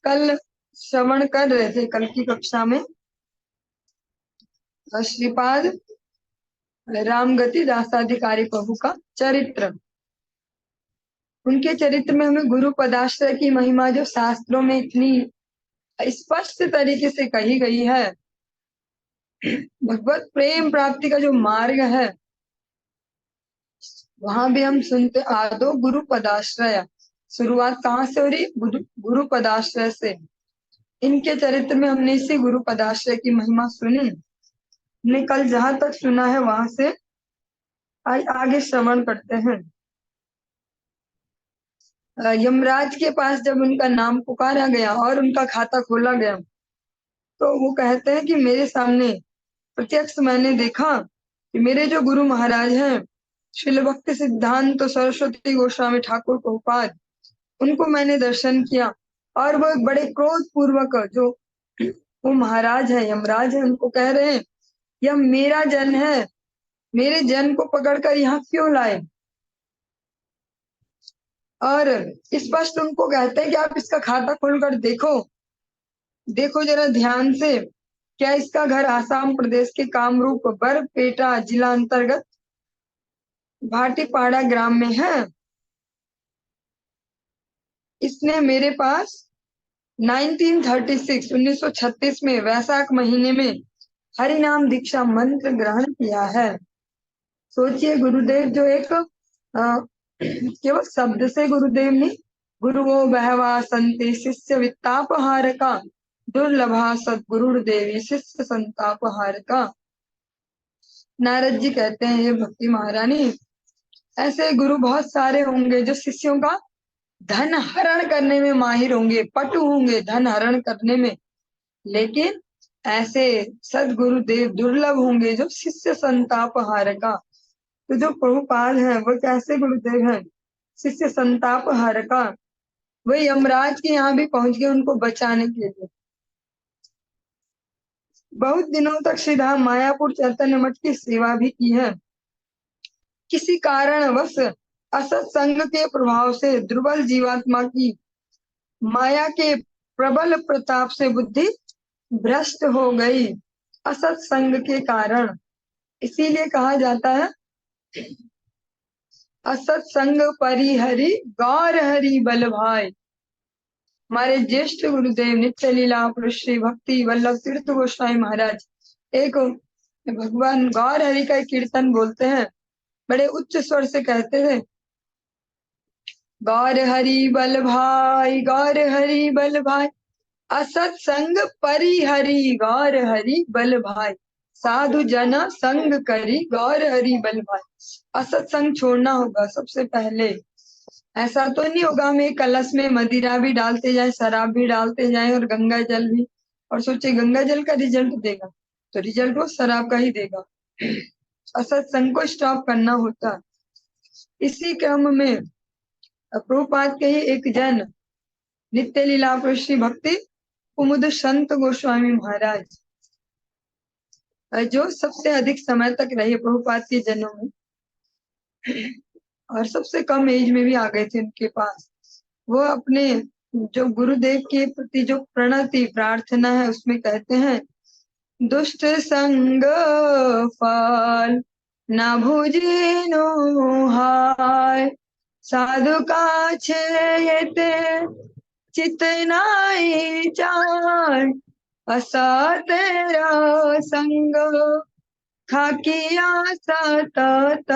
कल श्रवण कर रहे थे, कल की कक्षा में श्रीपाद रामगति दासाधिकारी प्रभु का चरित्र। उनके चरित्र में हमें गुरु पदाश्रय की महिमा जो शास्त्रों में इतनी स्पष्ट तरीके से कही गई है, भगवत प्रेम प्राप्ति का जो मार्ग है, वहां भी हम सुनते आदो गुरु पदाश्रय। शुरुआत कहाँ से हो रही? गुरु पदाश्रय से। इनके चरित्र में हमने इसी गुरु पदाश्रय की महिमा सुनी। हमने कल जहां तक सुना है वहां से आगे श्रवण करते हैं। यमराज के पास जब उनका नाम पुकारा गया और उनका खाता खोला गया, तो वो कहते हैं कि मेरे सामने प्रत्यक्ष मैंने देखा कि मेरे जो गुरु महाराज हैं, श्रील भक्ति सिद्धांत सरस्वती गोस्वामी ठाकुर प्रभुपाद, उनको मैंने दर्शन किया। और वो बड़े क्रोध पूर्वक, जो वो महाराज है, यमराज है, उनको कह रहे हैं यह मेरा जन है, मेरे जन को पकड़कर यहाँ क्यों लाए? और स्पष्ट उनको कहते हैं कि आप इसका खाता खोलकर देखो जरा ध्यान से, क्या इसका घर आसाम प्रदेश के कामरूप बरपेटा जिला अंतर्गत भाटीपाड़ा ग्राम में है। इसने मेरे पास 1936 में वैशाख महीने में हरि नाम दीक्षा मंत्र ग्रहण किया है। सोचिए, गुरुदेव जो एक केवल शब्द से गुरुदेव नहीं, गुरुवो बहवा संति शिष्य वित्तापहार का दुर्लभा सदगुरु देवी शिष्य संतापहार का। नारद जी कहते हैं, ये भक्ति महारानी, ऐसे गुरु बहुत सारे होंगे जो शिष्यों का धन हरण करने में माहिर होंगे, पटु होंगे धन हरण करने में, लेकिन ऐसे सदगुरुदेव दुर्लभ होंगे जो शिष्य संतापहार का। तो जो प्रभुपाद है वो कैसे गुरुदेव हैं? शिष्य संतापहार का। वही यमराज के यहाँ भी पहुंच गए उनको बचाने के लिए। बहुत दिनों तक श्रीधाम मायापुर चैतन्य मठ की सेवा भी की है। किसी कारणवश असत्संग के प्रभाव से दुर्बल जीवात्मा की माया के प्रबल प्रताप से बुद्धि भ्रष्ट हो गई, असत्संग के कारण। इसीलिए कहा जाता है असत्संग परिहरि गौर हरि बल भाई। हमारे ज्येष्ठ गुरुदेव नित्य लीला श्री भक्ति वल्लभ तीर्थ गोस्वामी महाराज एक भगवान गौर हरि का कीर्तन बोलते हैं, बड़े उच्च स्वर से कहते थे, गौर हरि बल भाई, गौर हरि बल भाई, असत्संग परिहरि गौर हरि बल भाई, साधु जना संग करी गौर हरि बल भाई। असत्संग छोड़ना होगा सबसे पहले। ऐसा तो नहीं होगा हम एक कलश में मदिरा भी डालते जाए, शराब भी डालते जाए और गंगा जल भी, और सोचे गंगा जल का रिजल्ट देगा, तो रिजल्ट वो शराब का ही देगा। असत्संग को स्टॉप करना होता। इसी क्रम में प्रभुपाद के ही एक जन नित्य लीला श्री भक्ति कुमुद संत गोस्वामी महाराज, जो सबसे अधिक समय तक रहे प्रभुपाद के जनों में और सबसे कम एज में भी आ गए थे उनके पास। वो अपने जो गुरुदेव के प्रति जो प्रणति प्रार्थना है उसमें कहते हैं, दुष्ट संग फल न भुजिनो हाय, साधु का छेते चित नाई जाय, असतेरा संग खाकिया सतत,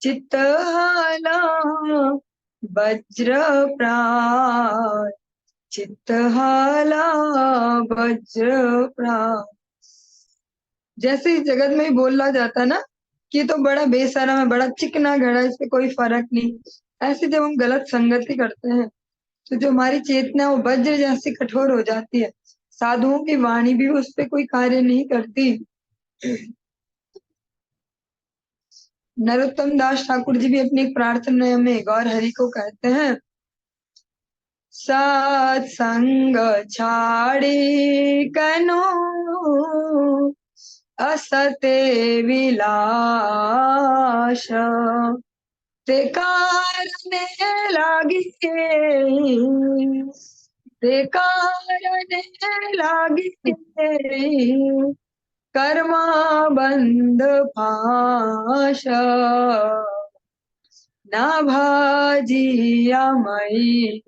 चित्त हाला वज्र प्राण, चित्त हाला वज्र प्राण। जैसे इस जगत में ही बोला जाता ना कि ये तो बड़ा बेशरम है, बड़ा चिकना घड़ा, इस पे कोई फर्क नहीं, ऐसे जब हम गलत संगति करते हैं तो जो हमारी चेतना वो वज्र जैसी कठोर हो जाती है। साधुओं की वाणी भी उस पे कोई कार्य नहीं करती। नरोत्तम दास ठाकुर जी भी अपनी प्रार्थना में गौर हरि को कहते हैं, सत्संग छाड़ी कनो असते विलास, ते कारणे लागी ते कारण लागी कर्मा बंध पाश ना भाजिया मई।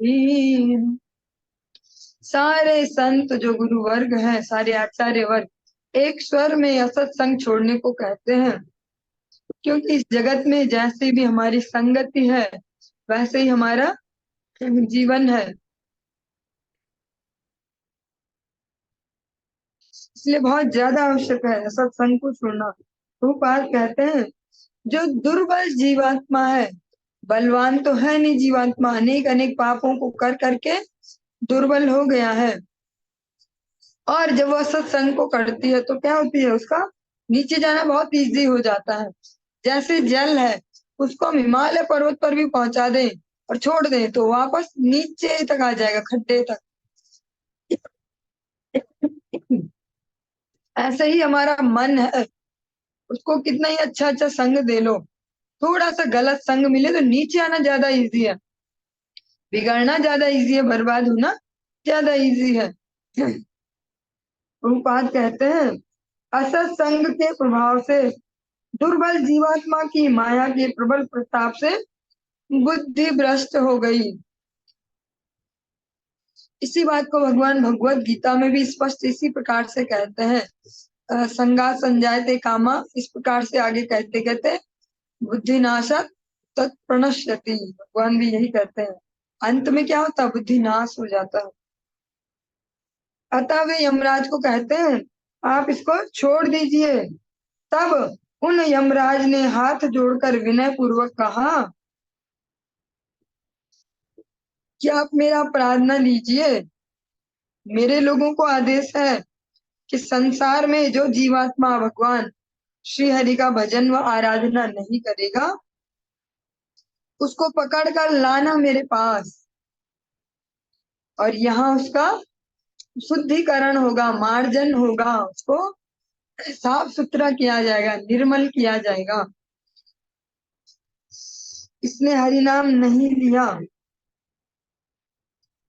सारे संत जो गुरु वर्ग हैं, सारे आचार्य वर्ग एक स्वर में असत्संग छोड़ने को कहते हैं, क्योंकि इस जगत में जैसी भी हमारी संगति है वैसे ही हमारा जीवन है। इसलिए बहुत ज्यादा आवश्यक है सत्संग को छोड़ना। रूपाल कहते हैं जो दुर्बल जीवात्मा है, बलवान तो है नहीं जीवात्मा, अनेक अनेक पापों को कर करके दुर्बल हो गया है, और जब वह सत्संग को करती है तो क्या होती है, उसका नीचे जाना बहुत इजी हो जाता है। जैसे जल है, उसको हम हिमालय पर्वत पर भी पहुंचा दें और छोड़ दें तो वापस नीचे तक आ जाएगा, खड्डे तक। ऐसे ही हमारा मन है, उसको कितना ही अच्छा अच्छा संग दे लो, थोड़ा सा गलत संग मिले तो नीचे आना ज्यादा इजी है, बिगड़ना ज्यादा इजी है, बर्बाद होना ज्यादा इजी है। प्रभुपाद कहते हैं असत संग के प्रभाव से दुर्बल जीवात्मा की माया के प्रबल प्रताप से बुद्धि भ्रष्ट हो गई। इसी बात को भगवान भगवत गीता में भी स्पष्ट इसी प्रकार से कहते हैं। संगा संजायते कामा, इस प्रकार से आगे कहते कहते बुद्धि नाशक तत्प्रणश्यति, भगवान भी यही कहते हैं। अंत में क्या होता है, बुद्धि नाश हो जाता है। अतः वे यमराज को कहते हैं आप इसको छोड़ दीजिए। तब उन यमराज ने हाथ जोड़कर विनय पूर्वक कहा कि आप मेरा अपराध न लीजिए, मेरे लोगों को आदेश है कि संसार में जो जीवात्मा भगवान श्री हरि का भजन व आराधना नहीं करेगा उसको पकड़कर लाना मेरे पास, और यहाँ उसका शुद्धिकरण होगा, मार्जन होगा, उसको साफ सुथरा किया जाएगा, निर्मल किया जाएगा। इसने हरि नाम नहीं लिया,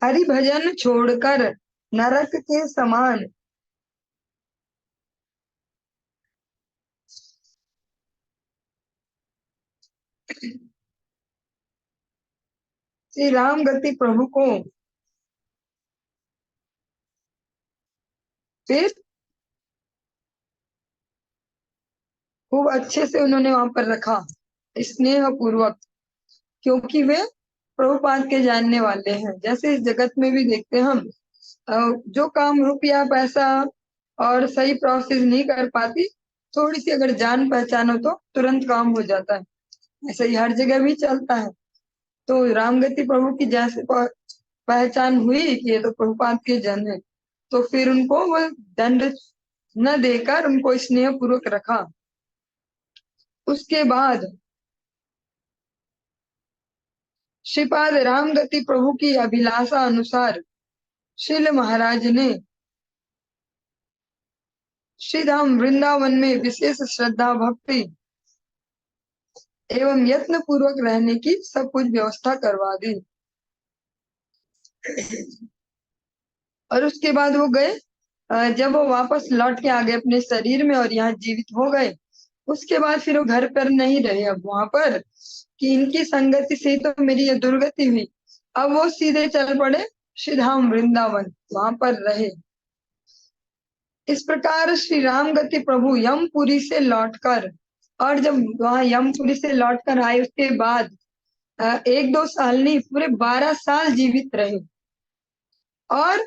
हरि भजन छोड़कर नरक के समान श्री राम गति प्रभु को फिर खूब अच्छे से उन्होंने वहां पर रखा, स्नेह पूर्वक, क्योंकि वे प्रभुपाद के जानने वाले हैं। जैसे इस जगत में भी देखते हैं हम, जो काम रुपया पैसा और सही प्रोसेस नहीं कर पाती, थोड़ी सी अगर जान पहचान हो तो तुरंत काम हो जाता है। ऐसा ही हर जगह भी चलता है। तो रामगति प्रभु की जैसे पहचान हुई कि ये तो प्रभुपाद के जन है, तो फिर उनको वो दंड न देकर उनको स्नेह पूर्वक रखा। उसके बाद श्रीपाद रामगति प्रभु की अभिलाषा अनुसार श्रील महाराज ने श्रीधाम वृंदावन में विशेष श्रद्धा भक्ति एवं यत्न पूर्वक रहने की सब कुछ व्यवस्था करवा दी। और उसके बाद वो गए, जब वो वापस लौट के आ गए अपने शरीर में और यहाँ जीवित हो गए, उसके बाद फिर वो घर पर नहीं रहे अब वहां पर, कि इनकी संगति से तो मेरी ये दुर्गति हुई। अब वो सीधे चल पड़े श्रीधाम वृंदावन, वहां पर रहे। इस प्रकार श्री राम गति प्रभु यमपुरी से लौटकर, और जब वहां यमपुरी से लौटकर आए उसके बाद एक दो साल नहीं, पूरे 12 साल जीवित रहे, और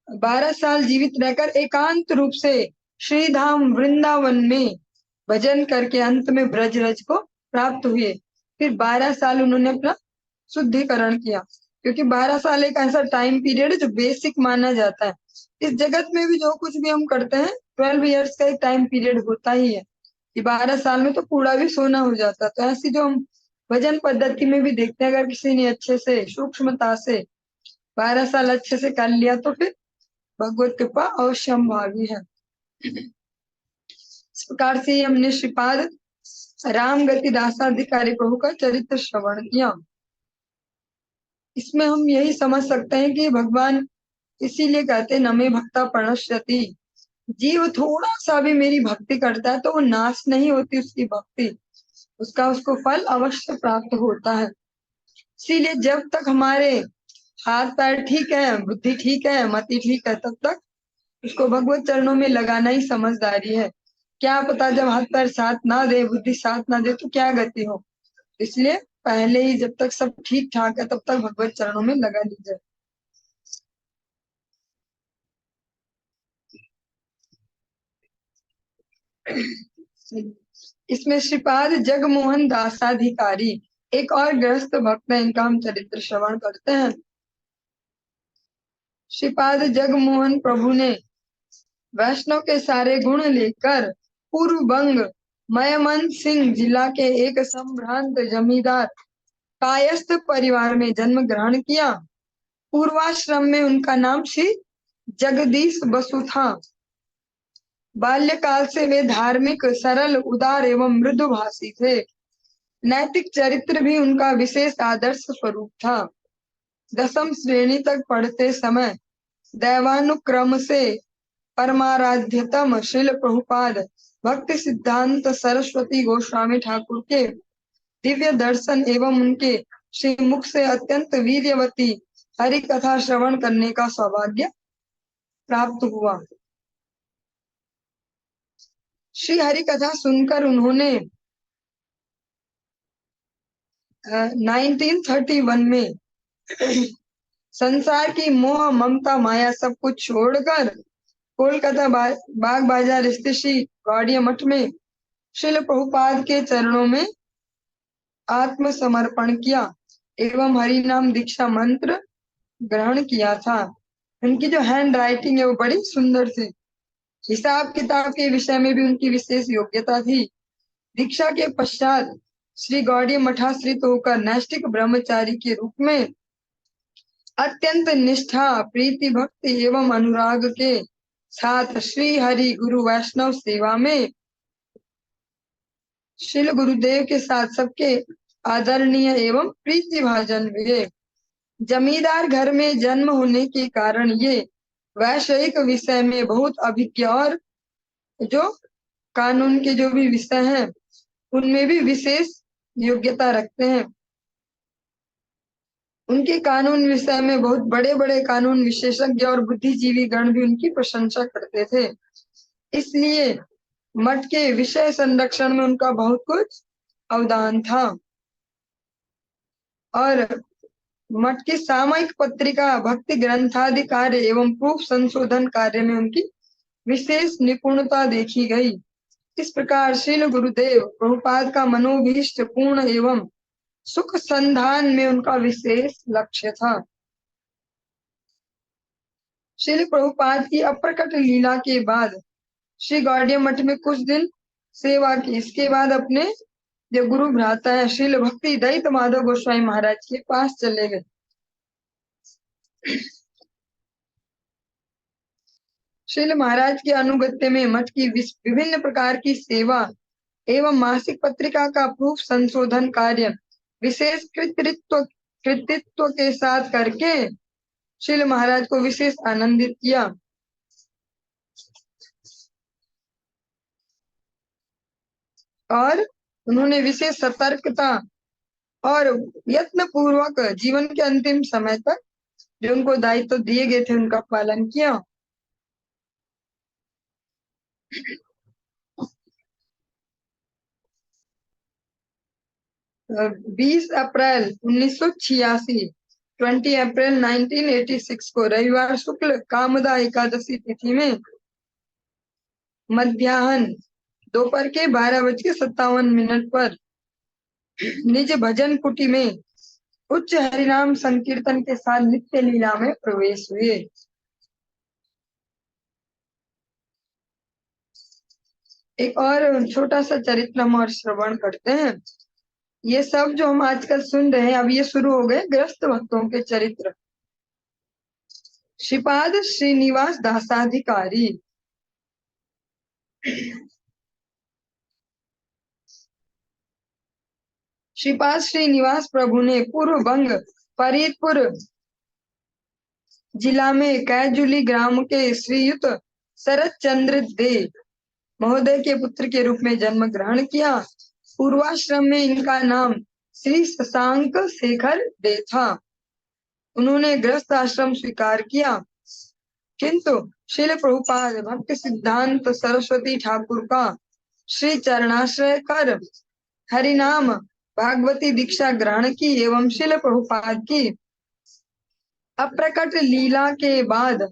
12 साल जीवित रहकर एकांत रूप से श्रीधाम वृंदावन में भजन करके अंत में ब्रजरज को प्राप्त हुए। फिर 12 साल उन्होंने अपना शुद्धिकरण किया, क्योंकि 12 साल एक ऐसा टाइम पीरियड है जो बेसिक माना जाता है। इस जगत में भी जो कुछ भी हम करते हैं 12 ईयर्स का एक टाइम पीरियड होता ही है, कि 12 साल में तो कूड़ा भी सोना हो जाता है। तो ऐसी जो हम भजन पद्धति में भी देखते हैं, अगर किसी ने अच्छे से सूक्ष्मता से 12 साल अच्छे से कर लिया तो फिर भगवत कृपा अवश्य हम भागी है। इस प्रकार से हमने श्रीपाद राम गति दासाधिकारी प्रभु का चरित्र श्रवण किया। इसमें हम यही समझ सकते हैं कि भगवान इसीलिए कहते नमे भक्ता प्रणश्यति। जीव थोड़ा सा भी मेरी भक्ति करता है तो वो नाश नहीं होती उसकी भक्ति, उसका उसको फल अवश्य प्राप्त होता है। इसीलिए जब तक हमारे हाथ पैर ठीक है, बुद्धि ठीक है, मति ठीक है, तब तक उसको भगवत चरणों में लगाना ही समझदारी है। क्या पता जब हाथ पैर साथ ना दे, बुद्धि साथ ना दे तो क्या गति हो। इसलिए पहले ही जब तक सब ठीक ठाक है तब तक भगवत चरणों में लगा लीजिए। इसमें श्रीपाद जगमोहन दासाधिकारी एक और गृहस्थ भक्त है, इनका हम चरित्र श्रवण करते हैं। श्रीपाद जगमोहन प्रभु ने वैष्णव के सारे गुण लेकर पूर्व बंग मयमन सिंह जिला के एक संभ्रांत जमींदार कायस्थ परिवार में जन्म ग्रहण किया। पूर्वाश्रम में उनका नाम श्री जगदीश बसु था। बाल्यकाल से वे धार्मिक, सरल, उदार एवं मृदुभाषी थे। नैतिक चरित्र भी उनका विशेष आदर्श स्वरूप था। दसम श्रेणी तक पढ़ते समय दैवानुक्रम से परमाराध्यतम श्रील प्रभुपाद भक्ति सिद्धांत सरस्वती गोस्वामी ठाकुर के दिव्य दर्शन एवं उनके श्रीमुख से अत्यंत वीर्यवती हरि कथा श्रवण करने का सौभाग्य प्राप्त हुआ। श्री हरि कथा सुनकर उन्होंने 1931 में संसार की मोह ममता माया सब कुछ छोड़कर कोलकाता बाग बाजार स्थित श्री गौड़िया मठ में श्रील प्रभुपाद के चरणों में आत्मसमर्पण किया एवं हरि नाम दीक्षा मंत्र ग्रहण किया था। उनकी जो हैंड राइटिंग है वो बड़ी सुंदर थी। हिसाब किताब के विषय में भी उनकी विशेष योग्यता थी। दीक्षा के पश्चात श्री गौड़िया मठाश्रित होकर नैष्ठिक ब्रह्मचारी के रूप में अत्यंत निष्ठा, प्रीति, भक्ति एवं अनुराग के साथ श्री हरि गुरु वैष्णव सेवा में श्रील गुरुदेव के साथ सबके आदरणीय एवं प्रीति भाजन हुए। जमींदार घर में जन्म होने के कारण ये वैषयिक विषय में बहुत अभिज्ञ और जो कानून के जो भी विषय हैं उनमें भी विशेष योग्यता रखते हैं। उनके कानून विषय में बहुत बड़े बड़े कानून विशेषज्ञ और बुद्धिजीवी गण भी उनकी प्रशंसा करते थे। इसलिए मठ के विषय संरक्षण में उनका बहुत कुछ अवदान था और मठ की सामयिक पत्रिका, भक्ति ग्रंथादि कार्य एवं प्रूफ संशोधन कार्य में उनकी विशेष निपुणता देखी गई। इस प्रकार श्रील गुरुदेव प्रभुपाद का मनोभीष्ट पूर्ण एवं सुख संधान में उनका विशेष लक्ष्य था। श्रील प्रभुपाद की अप्रकट लीला के बाद श्री गौड़िया मठ में कुछ दिन सेवा की। इसके बाद अपने जो गुरु भ्राता है श्रील भक्ति दैत माधव गोस्वामी महाराज के पास चले गए। श्रील महाराज के अनुगत्य में मठ की विभिन्न प्रकार की सेवा एवं मासिक पत्रिका का प्रूफ संशोधन कार्य विशेष कृतित्व के साथ करके श्रील महाराज को विशेष आनंदित किया और उन्होंने विशेष सतर्कता और यत्न पूर्वक जीवन के अंतिम समय तक जो उनको दायित्व दिए गए थे उनका पालन किया। 20 अप्रैल 1986 20 अप्रैल 1986 को रविवार शुक्ल कामदा एकादशी तिथि में मध्याह्न दोपहर के 12:57 पर निज भजन कुटी में उच्च हरिनाम संकीर्तन के साथ नित्य लीला में प्रवेश हुए। एक और छोटा सा चरित्र हम और श्रवण करते हैं। ये सब जो हम आजकल सुन रहे हैं अब ये शुरू हो गए ग्रस्त भक्तों के चरित्र। श्रीपाद श्रीनिवास दासाधिकारी श्रीपाद श्रीनिवास प्रभु ने पूर्व बंग फरीदपुर जिला में कैजुली ग्राम के श्रीयुत शरद चंद्र दे महोदय के पुत्र के रूप में जन्म ग्रहण किया। पूर्वाश्रम में इनका नाम श्री शशांक शेखर दे था। उन्होंने गृहस्थ आश्रम स्वीकार किया, किंतु श्रील प्रभुपाद भक्ति सिद्धांत सरस्वती ठाकुर का श्री चरणाश्रय कर हरिनाम भागवती दीक्षा ग्रहण की एवं श्रील प्रभुपाद की अप्रकट लीला के बाद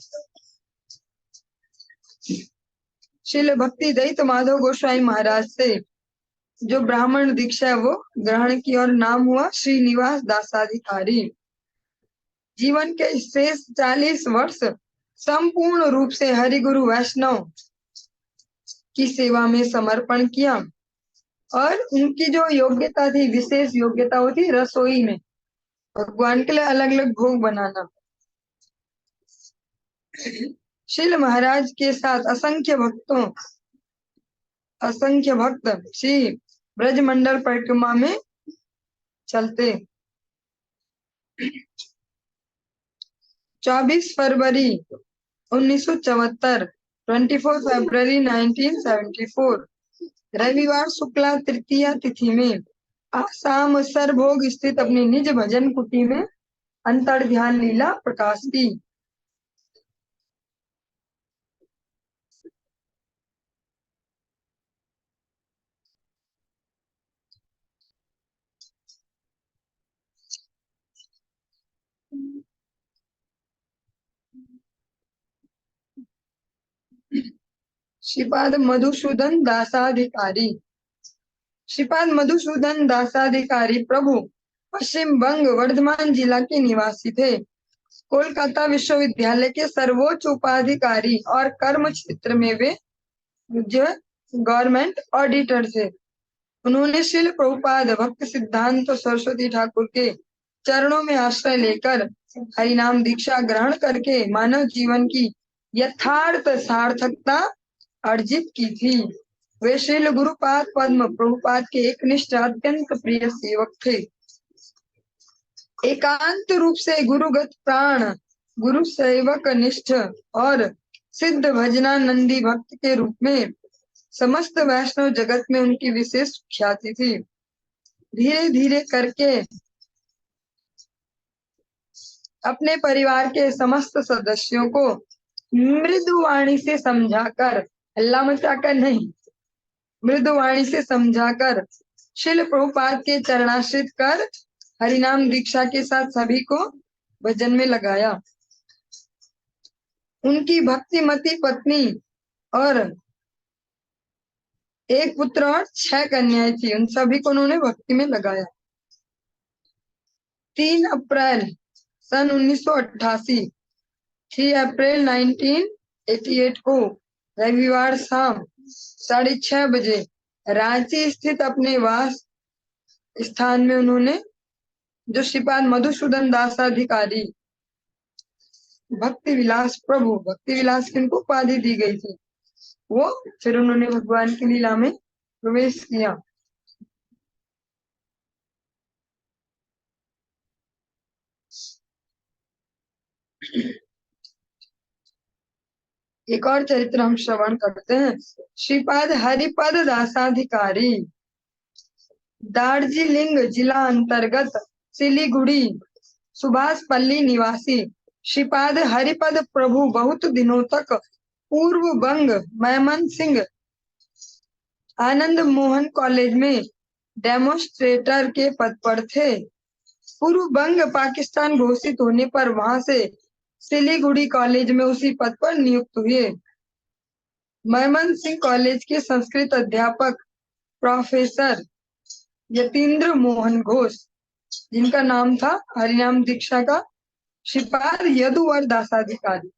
श्रील भक्ति दयित माधव गोस्वामी महाराज से जो ब्राह्मण दीक्षा है वो ग्रहण की और नाम हुआ श्रीनिवास दासाधिकारी। जीवन के शेष 40 वर्ष संपूर्ण रूप से हरिगुरु वैष्णव की सेवा में समर्पण किया और उनकी जो योग्यता थी, विशेष योग्यता होती रसोई में भगवान के लिए अलग अलग भोग बनाना। श्रील महाराज के साथ असंख्य भक्त श्री ब्रजमंडल परिक्रमा में चलते। 24 फरवरी 1974, 24 फरवरी 1974 रविवार शुक्ला तृतीया तिथि में आसाम सरभोग स्थित अपनी निज भजन कुटी में अंतर ध्यान लीला प्रकाश की। श्रीपाद मधुसूदन दासाधिकारी। श्रीपाद मधुसूदन दासाधिकारी प्रभु पश्चिम बंग वर्धमान जिला के निवासी थे। कोलकाता विश्वविद्यालय के सर्वोच्च उपाधिकारी और कर्म क्षेत्र में वे जो गवर्नमेंट ऑडिटर थे। उन्होंने श्रील प्रभुपाद भक्ति सिद्धांत सरस्वती ठाकुर के चरणों में आश्रय लेकर हरिनाम दीक्षा ग्रहण करके मानव जीवन की यथार्थ सार्थकता अर्जित की थी। वे श्रील गुरुपाद पद्म प्रभुपाद के एकनिष्ठ अत्यंत प्रिय सेवक थे। एकांत रूप से गुरुगत प्राण, गुरु सेवक निष्ठ और सिद्ध भजनानंदी भक्त के रूप में समस्त वैष्णव जगत में उनकी विशेष ख्याति थी। धीरे धीरे करके अपने परिवार के समस्त सदस्यों को मृदुवाणी से समझाकर, हल्ला मचाकर नहीं, मृदुवाणी से समझाकर श्रील प्रभुपाद के चरणाश्रित कर हरिनाम दीक्षा के साथ सभी को भजन में लगाया। उनकी भक्तिमती पत्नी और एक पुत्र और 6 कन्याएं थी, उन सभी को उन्होंने भक्ति में लगाया। 3 अप्रैल सन 1988, 3 अप्रैल 1988 को रविवार शाम 6:30 बजे रांची स्थित अपने वास स्थान में उन्होंने जो श्रीपाद मधुसूदन दासाधिकारी भक्ति विलास प्रभु, भक्ति विलास की उनको उपाधि दी गई थी, वो फिर उन्होंने भगवान की लीला में प्रवेश किया। एक और चरित्र हम श्रवण करते हैं। श्रीपाद हरिपद दासाधिकारी दार्जिलिंग जिला अंतर्गत सिलीगुड़ी सुभाष पल्ली निवासी श्रीपाद हरिपद प्रभु बहुत दिनों तक पूर्व बंग मैमन सिंह आनंद मोहन कॉलेज में डेमोस्ट्रेटर के पद पर थे। पूर्व बंग पाकिस्तान घोषित होने पर वहां से सिलीगुड़ी कॉलेज में उसी पद पर नियुक्त हुए। मैमन सिंह कॉलेज के संस्कृत अध्यापक प्रोफेसर यतीन्द्र मोहन घोष, जिनका नाम था हरिनाम दीक्षा का श्रीपाद यदुवर दासाधिकारी,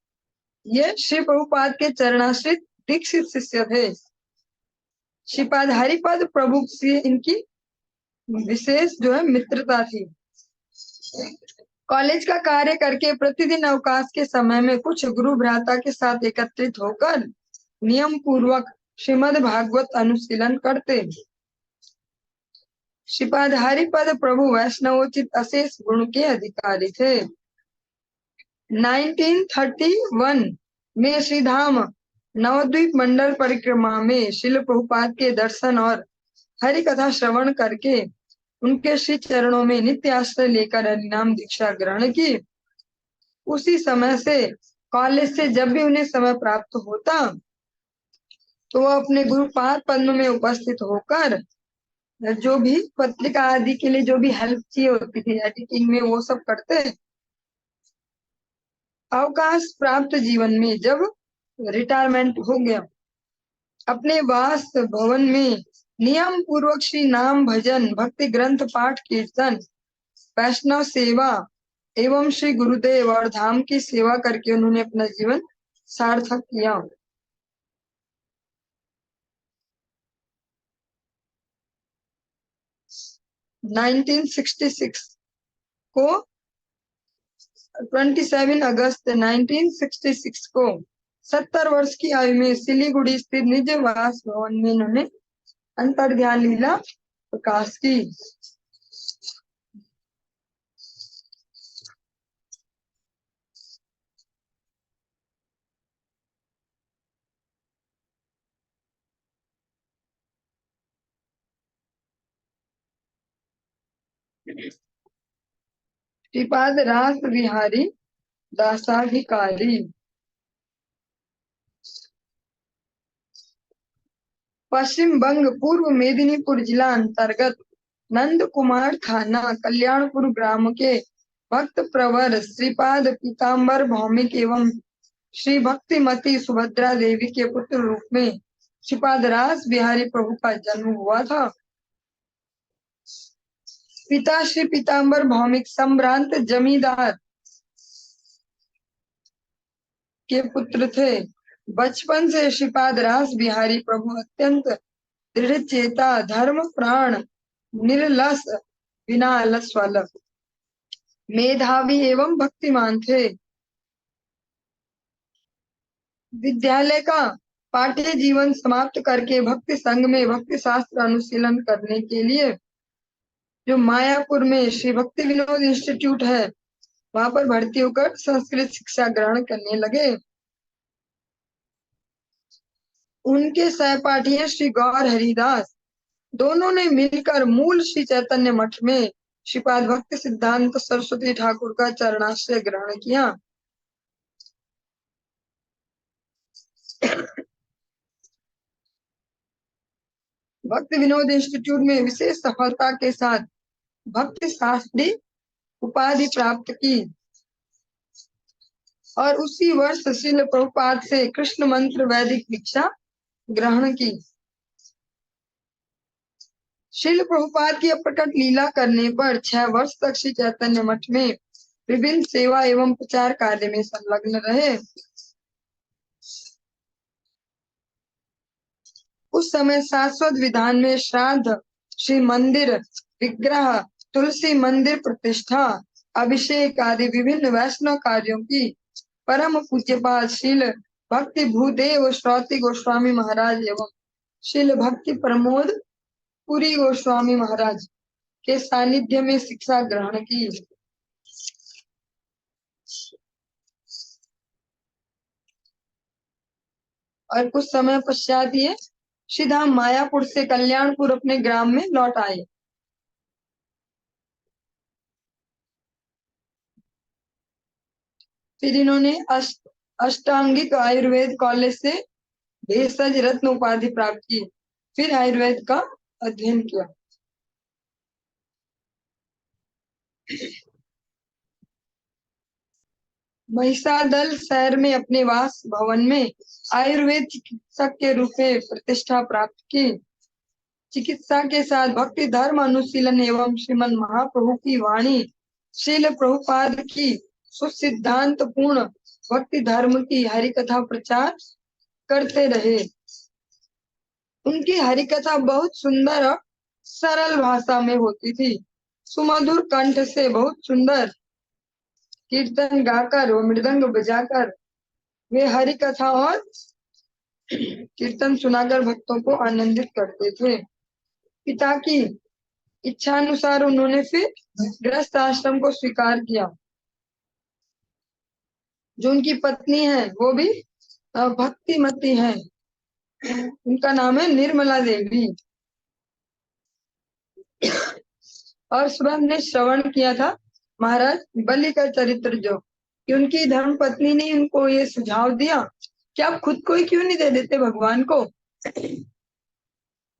ये श्री प्रभुपाद के चरणाश्रित दीक्षित शिष्य थे। श्रीपाद हरिपद प्रभु से इनकी विशेष जो है मित्रता थी। कॉलेज का कार्य करके प्रतिदिन अवकाश के समय में कुछ गुरु भ्राता के साथ एकत्रित होकर नियम पूर्वक श्रीमद् भागवत अनुशीलन करते। श्रीपाद हरिपद प्रभु वैष्णवोचित अशेष गुण के अधिकारी थे। 1931 में श्रीधाम नवद्वीप मंडल परिक्रमा में शिल प्रभुपाद के दर्शन और हरि कथा श्रवण करके उनके श्री चरणों में नित्य आश्रय लेकर हरिनाम दीक्षा ग्रहण की। उसी समय से कॉलेज से जब भी उन्हें समय प्राप्त होता तो वो अपने गुरुपाद पद्म में उपस्थित होकर जो भी पत्रिका आदि के लिए जो भी हेल्प चाहिए होती थी एडिटिंग में, वो सब करते। अवकाश प्राप्त जीवन में जब रिटायरमेंट हो गया, अपने वास भवन में नियम पूर्वक श्री नाम भजन भक्ति ग्रंथ पाठ कीर्तन वैष्णव सेवा एवं श्री गुरुदेव और धाम की सेवा करके उन्होंने अपना जीवन सार्थक किया। को 27 अगस्त 1966 को 70 वर्ष की आयु में सिलीगुड़ी स्थित निज वास भवन में उन्होंने अंतर्ध्यान लीला प्रकाश की। श्रीपाद रास बिहारी दासाधिकारी पश्चिम बंग पूर्व मेदिनीपुर जिला अंतर्गत नंद कुमार थाना कल्याणपुर ग्राम के भक्त प्रवर श्रीपाद पीताम्बर भौमिक एवं श्री भक्तिमती सुभद्रा देवी के पुत्र रूप में श्रीपाद रास बिहारी प्रभु का जन्म हुआ था। पिता श्री पीताम्बर भौमिक संभ्रांत जमींदार के पुत्र थे। बचपन से श्रीपाद रास बिहारी प्रभु अत्यंत दृढ़ चेता धर्म प्राण निर्लस बिना आलस वाला मेधावी एवं भक्तिमान थे। विद्यालय का पाठ्य जीवन समाप्त करके भक्ति संघ में भक्ति शास्त्र अनुशीलन करने के लिए जो मायापुर में श्री भक्ति विनोद इंस्टीट्यूट है वहां पर भर्ती होकर संस्कृत शिक्षा ग्रहण करने लगे। उनके सहपाठी हैं श्री गौर हरिदास, दोनों ने मिलकर मूल श्री चैतन्य मठ में श्रीपाद भक्ति सिद्धांत सरस्वती ठाकुर का चरणाश्रय ग्रहण किया। भक्ति विनोद इंस्टीट्यूट में विशेष सफलता के साथ भक्ति शास्त्री उपाधि प्राप्त की और उसी वर्ष श्रील प्रभुपाद से कृष्ण मंत्र वैदिक दीक्षा ग्रहण की। श्रील प्रभुपाद की अप्रकट लीला करने पर 6 वर्ष तक श्री चैतन्य मठ में विभिन्न सेवा एवं प्रचार कार्य में संलग्न रहे। उस समय शाश्वत विधान में श्राद्ध, श्री मंदिर विग्रह, तुलसी मंदिर प्रतिष्ठा, अभिषेक आदि विभिन्न वैष्णव कार्यों की परम पूज्यपाद श्रील भक्ति भूदेव श्रौती गोस्वामी महाराज एवं श्रील भक्ति प्रमोद पुरी गोस्वामी महाराज के सानिध्य में शिक्षा ग्रहण की। और कुछ समय पश्चात ये श्रीधाम मायापुर से कल्याणपुर अपने ग्राम में लौट आए। फिर इन्होंने अष्टांगिक आयुर्वेद कॉलेज से भेषज रत्न उपाधि प्राप्त की। फिर आयुर्वेद का अध्ययन किया। महिषादल शहर में अपने वास भवन में आयुर्वेद चिकित्सक के रूप में प्रतिष्ठा प्राप्त की। चिकित्सा के साथ भक्ति धर्म अनुशीलन एवं श्रीमन महाप्रभु की वाणी श्रील प्रभुपाद की सुसिद्धांत पूर्ण भक्ति धर्म की हरिकथा प्रचार करते रहे। उनकी हरिकथा बहुत सुंदर और सरल भाषा में होती थी। सुमधुर कंठ से बहुत सुंदर कीर्तन गाकर व मृदंग बजाकर वे हरिकथा और कीर्तन सुनाकर भक्तों को आनंदित करते थे। पिता की इच्छा अनुसार उन्होंने फिर गृहस्थ आश्रम को स्वीकार किया। जो उनकी पत्नी है वो भी भक्तिमती है। उनका नाम है निर्मला देवी। और सुबह हमने श्रवण किया था महाराज बलि का चरित्र, जो कि उनकी धर्म पत्नी ने उनको ये सुझाव दिया कि आप खुद को ही क्यों नहीं दे देते भगवान को।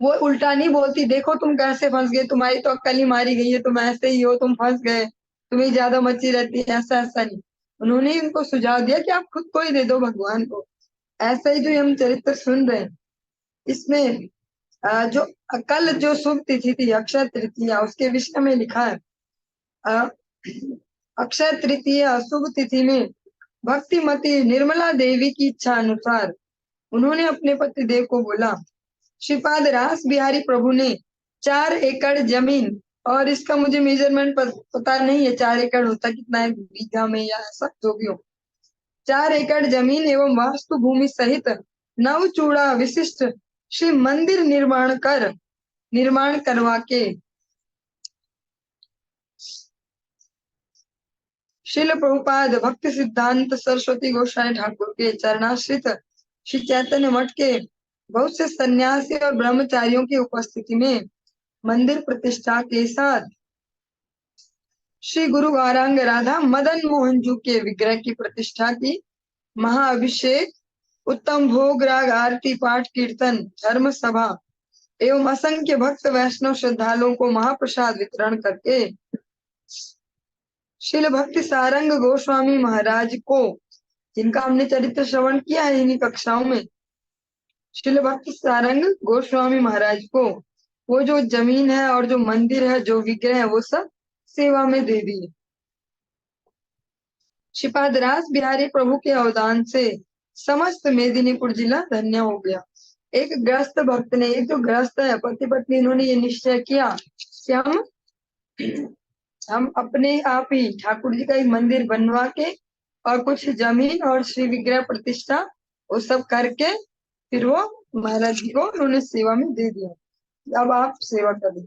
वो उल्टा नहीं बोलती, देखो तुम कैसे फंस गए, तुम्हारी तो अक्ल ही मारी गई है, तुम ऐसे ही हो, तुम फंस गए, तुम्हें ज्यादा मची रहती है, ऐसा ऐसा नहीं। उन्होंने ही उनको सुझाव दिया कि आप खुद को ही दे दो भगवान को। ऐसा ही जो हम चरित्र सुन रहे हैं इसमें जो कल जो शुभ तिथि थी अक्षय तृतीया, उसके विषय में लिखा है। अ, अक्षय तृतीया शुभ तिथि में भक्तिमती निर्मला देवी की इच्छा अनुसार उन्होंने अपने पति देव को बोला, श्रीपाद रास बिहारी प्रभु ने 4 एकड़ जमीन, और इसका मुझे मेजरमेंट पता नहीं है 4 एकड़ होता कितना है बीघा में या ऐसा जो भी हो। 4 एकड़ जमीन एवं वास्तु भूमि सहित नव चूड़ा विशिष्ट श्री मंदिर निर्माण करवा के शिल प्रभुपाद भक्ति सिद्धांत सरस्वती गोस्वामी ठाकुर के चरणाश्रित श्री चैतन्य मठ के बहुत से सन्यासी और ब्रह्मचारियों की उपस्थिति में मंदिर प्रतिष्ठा के साथ श्री गुरु गौरांग राधा मदन मोहन जी के विग्रह की प्रतिष्ठा की, महाअभिषेक, उत्तम भोग राग आरती पाठ कीर्तन धर्म सभा एवं असंख्य भक्त वैष्णव श्रद्धालुओं को महाप्रसाद वितरण करके शिल भक्ति सारंग गोस्वामी महाराज को, जिनका हमने चरित्र श्रवण किया है इन्हीं कक्षाओं में, शिल भक्ति सारंग गोस्वामी महाराज को वो जो जमीन है और जो मंदिर है जो विग्रह है वो सब सेवा में दे दिए। श्रीपाद रास बिहारी प्रभु के अवदान से समस्त मेदिनीपुर जिला धन्य हो गया। एक ग्रस्त भक्त ने, एक जो ग्रस्त है पति पत्नी, इन्होंने ये निश्चय किया कि हम अपने आप ही ठाकुर जी का एक मंदिर बनवा के और कुछ जमीन और श्री विग्रह प्रतिष्ठा वो सब करके फिर वो महाराज जी को उन्होंने सेवा में दे दिया, अब आप सेवा करें।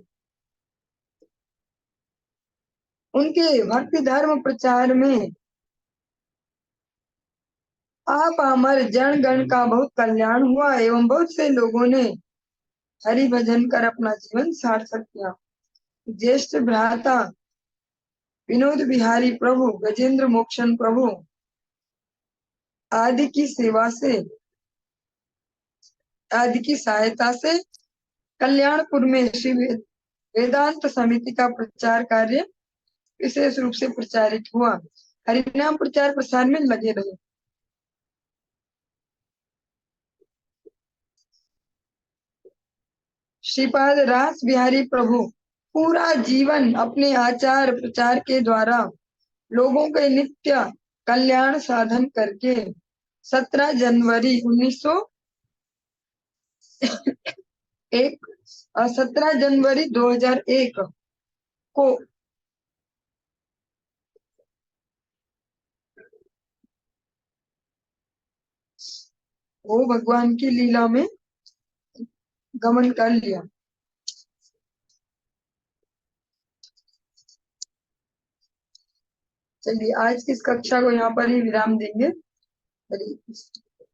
उनके भक्ति धर्म प्रचार में आप अमर जन गण का बहुत कल्याण हुआ एवं बहुत से लोगों ने हरि भजन कर अपना जीवन सार्थक किया। ज्येष्ठ भ्राता विनोद बिहारी प्रभु, गजेंद्र मोक्षण प्रभु आदि की सेवा से, आदि की सहायता से कल्याणपुर में श्री वेदांत समिति का प्रचार कार्य विशेष रूप से प्रचारित हुआ। हरिनाम प्रचार प्रसार में लगे रहे। श्रीपाद रास बिहारी प्रभु पूरा जीवन अपने आचार प्रचार के द्वारा लोगों के नित्य कल्याण साधन करके 17 जनवरी 2001 को वो भगवान की लीला में गमन कर लिया। चलिए आज की इस कक्षा को यहाँ पर ही विराम देंगे। हरे कृष्ण।